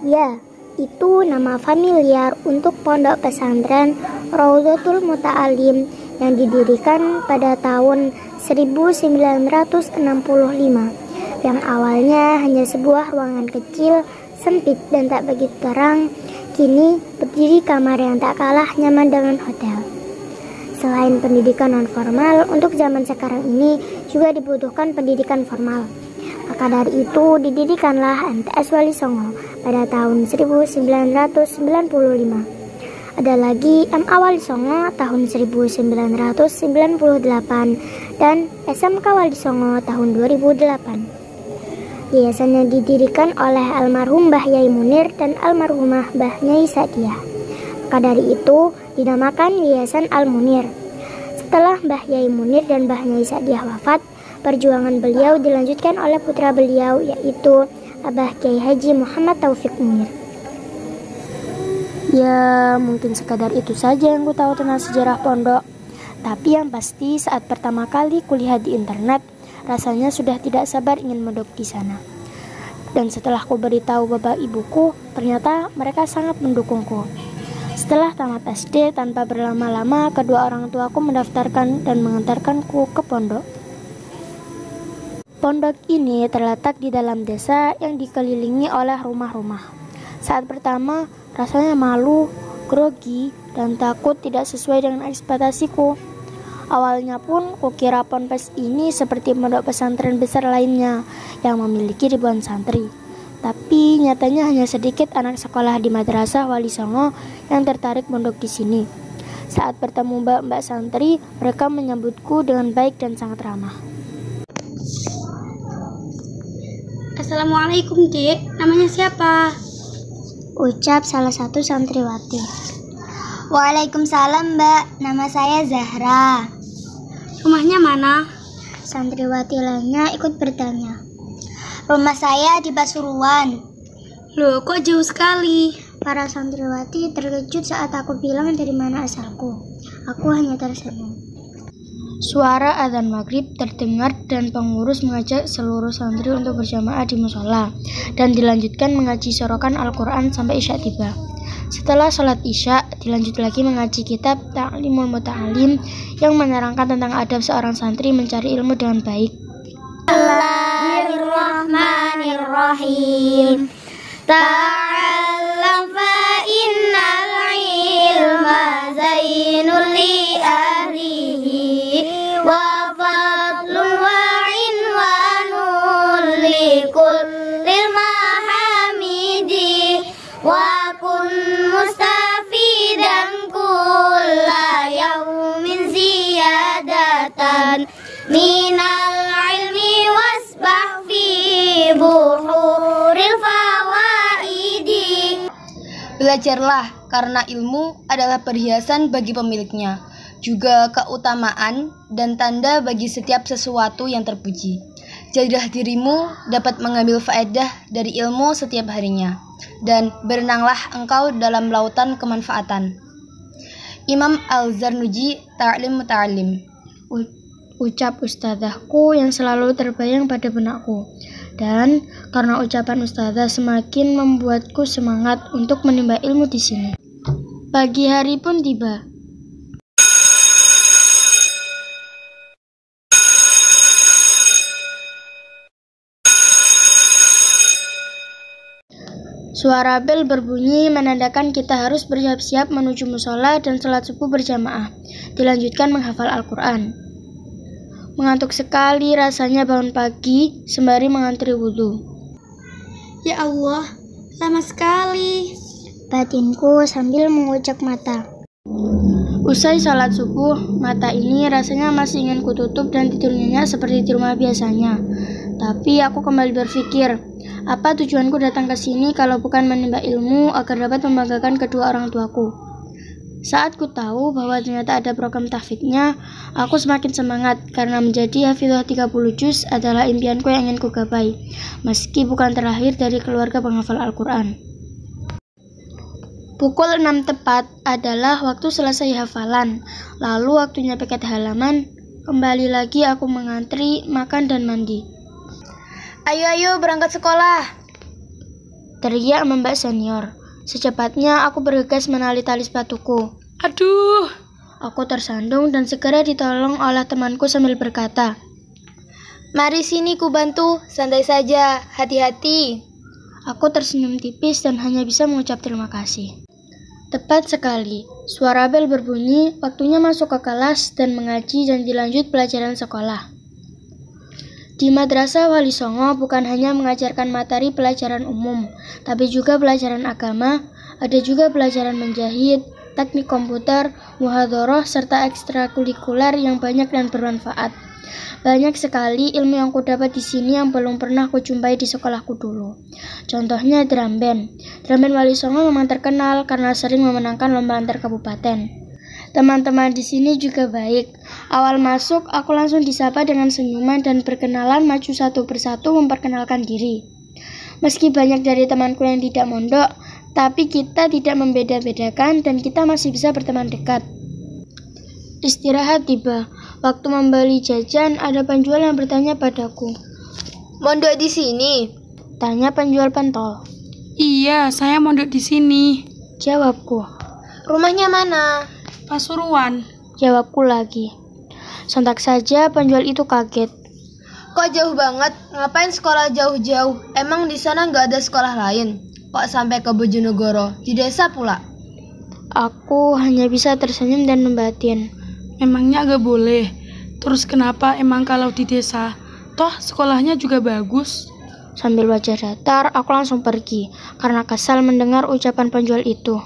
Ya, itu nama familiar untuk pondok pesantren Raudhatul Muta'alim yang didirikan pada tahun 1965, yang awalnya hanya sebuah ruangan kecil, sempit dan tak begitu terang, kini berdiri kamar yang tak kalah nyaman dengan hotel. Selain pendidikan non-formal, untuk zaman sekarang ini juga dibutuhkan pendidikan formal. Maka dari itu didirikanlah MTS Wali Songo pada tahun 1995. Ada lagi MA Wali Songo tahun 1998 dan SMK Wali Songo tahun 2008. Yayasan yang didirikan oleh almarhum Mbah Yai Munir dan almarhumah Mbah Nyai Sadiah. Maka dari itu dinamakan Yayasan Al Munir. Setelah Mbah Yai Munir dan Mbah Nyai Sadiah wafat, perjuangan beliau dilanjutkan oleh putra beliau, yaitu Abah Kiai Haji Muhammad Taufik Munir. Ya, mungkin sekadar itu saja yang ku tahu tentang sejarah pondok. Tapi yang pasti saat pertama kali kulihat di internet, rasanya sudah tidak sabar ingin mondok di sana. Dan setelah ku beritahu bapak ibuku, ternyata mereka sangat mendukungku. Setelah tamat SD, tanpa berlama-lama, kedua orang tuaku mendaftarkan dan mengantarkanku ke pondok. Pondok ini terletak di dalam desa yang dikelilingi oleh rumah-rumah. Saat pertama, rasanya malu, grogi, dan takut tidak sesuai dengan ekspektasiku. Awalnya pun kukira ponpes ini seperti pondok pesantren besar lainnya yang memiliki ribuan santri. Tapi nyatanya hanya sedikit anak sekolah di Madrasah Wali Songo yang tertarik mondok di sini. Saat bertemu mbak-mbak santri, mereka menyambutku dengan baik dan sangat ramah. Assalamualaikum, Dek. Namanya siapa? Ucap salah satu santriwati. Waalaikumsalam, Mbak. Nama saya Zahra. Rumahnya mana? Santriwati lainnya ikut bertanya. Rumah saya di Pasuruan. Loh, kok jauh sekali? Para santriwati terkejut saat aku bilang dari mana asalku. Aku hanya tersenyum. Suara adzan maghrib terdengar dan pengurus mengajak seluruh santri untuk berjamaah di musola dan dilanjutkan mengaji sorokan Al-Quran sampai Isya tiba. Setelah sholat Isya, dilanjut lagi mengaji kitab Ta'limul Muta'alim yang menerangkan tentang adab seorang santri mencari ilmu dengan baik. Bismillahirrahmanirrahim. Ta'allam fa innal ilma zainul li ahlihi wa fadlun wa inwanul li kullil mahamidi wa kun mustafidan kulla yawmin ziyadatan minal ilmi wasbah fi buhuril fawaidi. Belajarlah karena ilmu adalah perhiasan bagi pemiliknya, juga keutamaan dan tanda bagi setiap sesuatu yang terpuji. Jadilah dirimu dapat mengambil faedah dari ilmu setiap harinya, dan berenanglah engkau dalam lautan kemanfaatan. Imam Al-Zarnuji, Ta'lim Muta'alim. Ucap ustadzahku yang selalu terbayang pada benakku. Dan karena ucapan ustadzah semakin membuatku semangat untuk menimba ilmu di sini. Pagi hari pun tiba. Suara bel berbunyi menandakan kita harus bersiap-siap menuju musola dan sholat subuh berjamaah. Dilanjutkan menghafal Al-Quran. Mengantuk sekali rasanya bangun pagi sembari mengantri wudhu. Ya Allah, lama sekali. Batinku sambil mengucek mata. Usai sholat subuh, mata ini rasanya masih ingin kututup dan tidur nyenyak seperti di rumah biasanya. Tapi aku kembali berpikir, apa tujuanku datang ke sini kalau bukan menimba ilmu agar dapat membanggakan kedua orang tuaku. Saat ku tahu bahwa ternyata ada program tahfidnya, aku semakin semangat karena menjadi hafidhah 30 juz adalah impianku yang ingin ku gapai, meski bukan terlahir dari keluarga penghafal Al-Quran. Pukul 6 tepat adalah waktu selesai hafalan, lalu waktunya piket halaman. Kembali lagi aku mengantri, makan dan mandi. Ayo berangkat sekolah. teriak Mbak senior. Secepatnya aku bergegas menali tali sepatuku. Aduh! Aku tersandung dan segera ditolong oleh temanku sambil berkata, "Mari sini ku bantu, santai saja, hati-hati." Aku tersenyum tipis dan hanya bisa mengucap terima kasih. Tepat sekali, suara bel berbunyi, waktunya masuk ke kelas dan mengaji dan dilanjut pelajaran sekolah. Di Madrasah Wali Songo bukan hanya mengajarkan materi pelajaran umum, tapi juga pelajaran agama, ada juga pelajaran menjahit, teknik komputer, muhadharah, serta ekstrakurikuler yang banyak dan bermanfaat. Banyak sekali ilmu yang kudapat di sini yang belum pernah kujumpai di sekolahku dulu. Contohnya drum band. Drum band Wali Songo memang terkenal karena sering memenangkan lomba antar kabupaten. Teman-teman di sini juga baik. Awal masuk, aku langsung disapa dengan senyuman dan berkenalan maju satu persatu memperkenalkan diri. Meski banyak dari temanku yang tidak mondok, tapi kita tidak membeda-bedakan dan kita masih bisa berteman dekat. Istirahat tiba. Waktu membeli jajan, ada penjual yang bertanya padaku. "Mondok di sini?" Tanya penjual pentol. Iya, saya mondok di sini. Jawabku. "Rumahnya mana?" Pasuruan. Jawabku lagi. Sontak saja penjual itu kaget. "Kok jauh banget? Ngapain sekolah jauh-jauh? Emang di sana nggak ada sekolah lain? Kok sampai ke Bojonegoro? Di desa pula?" Aku hanya bisa tersenyum dan membatin. Memangnya gak boleh? Terus kenapa emang kalau di desa? Toh sekolahnya juga bagus. Sambil wajah datar, aku langsung pergi karena kesal mendengar ucapan penjual itu.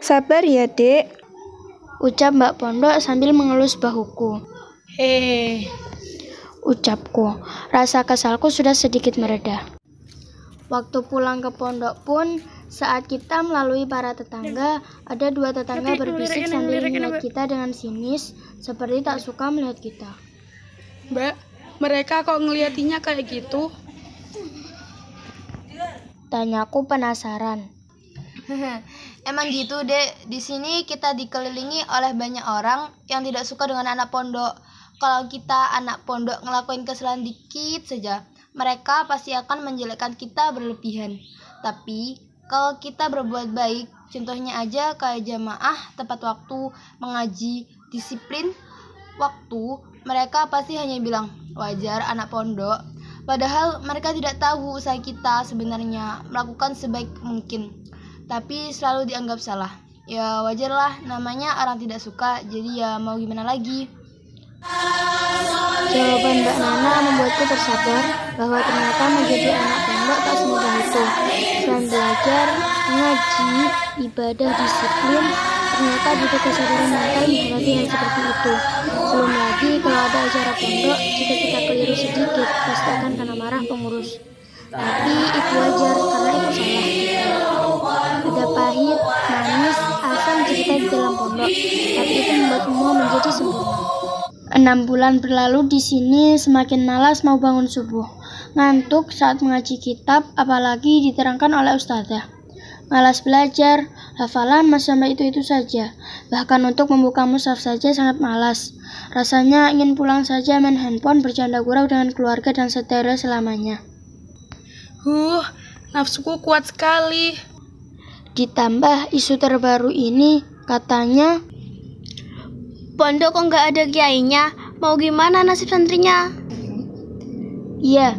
Sabar ya, Dek. Ucap Mbak Pondok sambil mengelus bahuku. Ucapku. Rasa kesalku sudah sedikit mereda. Waktu pulang ke pondok pun, saat kita melalui para tetangga, ada dua tetangga berbisik sambil melihat kita dengan sinis, seperti tak suka melihat kita. Mbak, mereka kok ngeliatinya kayak gitu? Tanyaku penasaran. Emang gitu, Dek. Di sini kita dikelilingi oleh banyak orang yang tidak suka dengan anak pondok. Kalau kita anak pondok ngelakuin kesalahan dikit saja, mereka pasti akan menjelekkan kita berlebihan. Tapi kalau kita berbuat baik, contohnya aja kayak jamaah, tepat waktu, mengaji, disiplin waktu, mereka pasti hanya bilang, wajar anak pondok. Padahal mereka tidak tahu usaha kita sebenarnya melakukan sebaik mungkin, tapi selalu dianggap salah. Ya wajarlah, namanya orang tidak suka, jadi ya mau gimana lagi. Jawaban Mbak Nana membuatku tersadar bahwa ternyata menjadi anak pondok tak semudah itu. Selain belajar, ngaji, ibadah, disiplin, ternyata butuh kesadaran mental menghadapi hal seperti itu. Belum lagi kalau ada acara pondok, jika kita keliru sedikit, pasti akan kena marah pengurus. Tapi itu wajar karena itu salah kita. Ada pahit, manis, asam cerita di dalam pondok, tapi itu membuat semua menjadi sempurna. 6 bulan berlalu di sini, semakin malas mau bangun subuh. Ngantuk saat mengaji kitab, apalagi diterangkan oleh ustazah. Malas belajar, hafalan masih sampai itu-itu saja. Bahkan untuk membuka mushaf saja sangat malas. Rasanya ingin pulang saja main handphone, bercanda gurau dengan keluarga dan saudara selamanya. Nafsuku kuat sekali. Ditambah isu terbaru ini, katanya pondok kok nggak ada kiainya, mau gimana nasib santrinya? Iya,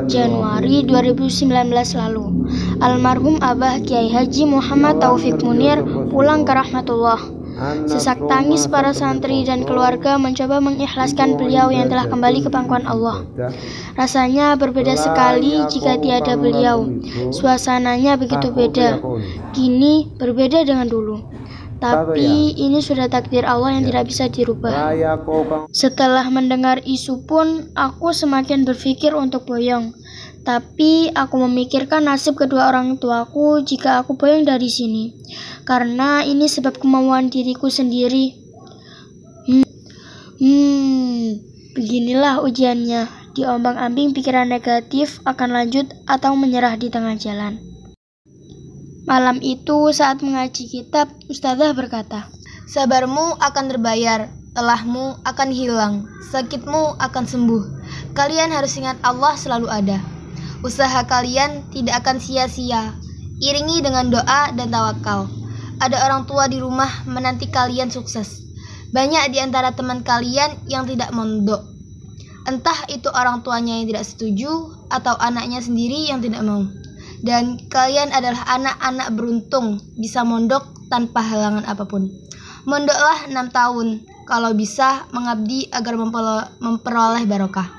Januari 2019 lalu, almarhum Abah Kiai Haji Muhammad Taufik Munir pulang ke rahmatullah. Sesak tangis para santri dan keluarga mencoba mengikhlaskan beliau yang telah kembali ke pangkuan Allah. Rasanya berbeda sekali jika tiada beliau. Suasananya begitu beda. Kini berbeda dengan dulu. Tapi ini sudah takdir Allah yang tidak bisa dirubah. Setelah mendengar isu pun, aku semakin berpikir untuk boyong. Tapi aku memikirkan nasib kedua orang tuaku jika aku boyong dari sini. Karena ini sebab kemauan diriku sendiri. Beginilah ujiannya. Diombang-ambing pikiran negatif akan lanjut atau menyerah di tengah jalan. Malam itu saat mengaji kitab, ustazah berkata, "Sabarmu akan terbayar, lelahmu akan hilang, sakitmu akan sembuh. Kalian harus ingat Allah selalu ada. Usaha kalian tidak akan sia-sia. Iringi dengan doa dan tawakal. Ada orang tua di rumah menanti kalian sukses. Banyak di antara teman kalian yang tidak mondok. Entah itu orang tuanya yang tidak setuju atau anaknya sendiri yang tidak mau. Dan kalian adalah anak-anak beruntung bisa mondok tanpa halangan apapun. Mondoklah 6 tahun kalau bisa mengabdi agar memperoleh barokah.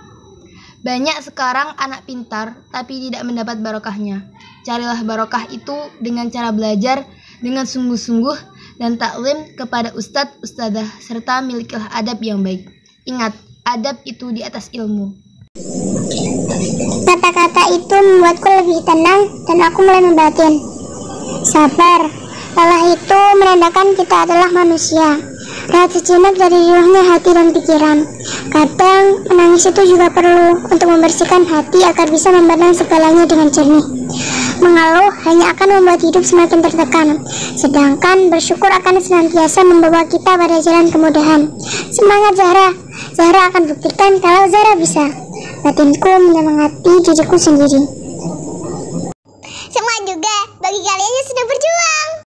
Banyak sekarang anak pintar tapi tidak mendapat barokahnya. Carilah barokah itu dengan cara belajar dengan sungguh-sungguh dan taklim kepada ustadz, ustadzah, serta milikilah adab yang baik. Ingat, adab itu di atas ilmu. Kata-kata itu membuatku lebih tenang dan aku mulai membatin. Sabar, lelah itu menandakan kita adalah manusia. Rehat sejenak dari riuhnya hati dan pikiran. Kadang menangis itu juga perlu untuk membersihkan hati agar bisa memandang segalanya dengan jernih. Mengeluh hanya akan membuat hidup semakin tertekan, sedangkan bersyukur akan senantiasa membawa kita pada jalan kemudahan. Semangat Zahra, Zahra akan buktikan kalau Zahra bisa. Batinku menyemangati diriku sendiri.